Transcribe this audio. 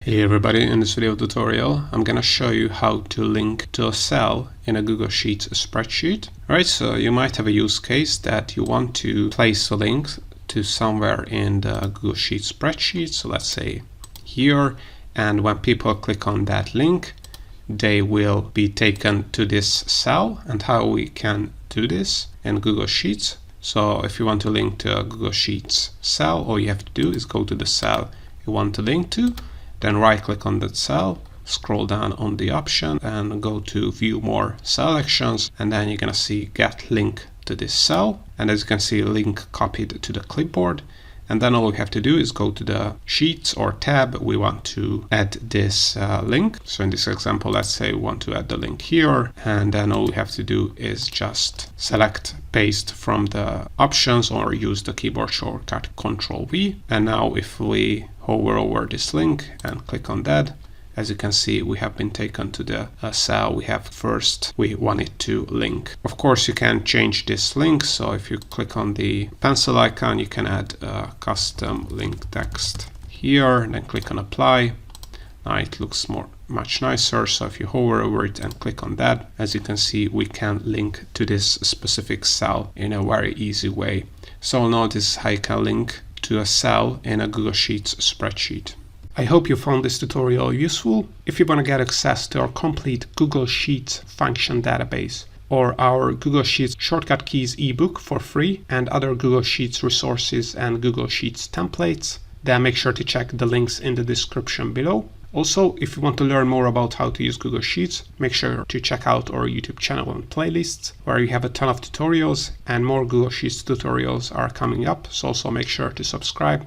Hey everybody, in this video tutorial I'm gonna show you how to link to a cell in a Google Sheets spreadsheet. Alright, so you might have a use case that you want to place a link to somewhere in the Google Sheets spreadsheet, so let's say here, and when people click on that link they will be taken to this cell. And how we can do this in Google Sheets: so if you want to link to a Google Sheets cell, all you have to do is go to the cell you want to link to, then right click on that cell, scroll down on the option and go to view more selections, and then you're gonna see get link to this cell, and as you can see, link copied to the clipboard. And then all we have to do is go to the sheets or tab we want to add this link. So in this example, let's say we want to add the link here, and then all we have to do is just select paste from the options or use the keyboard shortcut Ctrl+V. And now if we hover over this link and click on that, as you can see, we have been taken to the cell we want it to link. Of course, you can change this link. So if you click on the pencil icon, you can add a custom link text here, and then click on apply. Now it looks much nicer. So if you hover over it and click on that, as you can see, we can link to this specific cell in a very easy way. So now this is how you can link to a cell in a Google Sheets spreadsheet. I hope you found this tutorial useful. If you want to get access to our complete Google Sheets function database or our Google Sheets Shortcut Keys ebook for free and other Google Sheets resources and Google Sheets templates, then make sure to check the links in the description below. Also, if you want to learn more about how to use Google Sheets, make sure to check out our YouTube channel and playlists, where you have a ton of tutorials, and more Google Sheets tutorials are coming up, so also make sure to subscribe.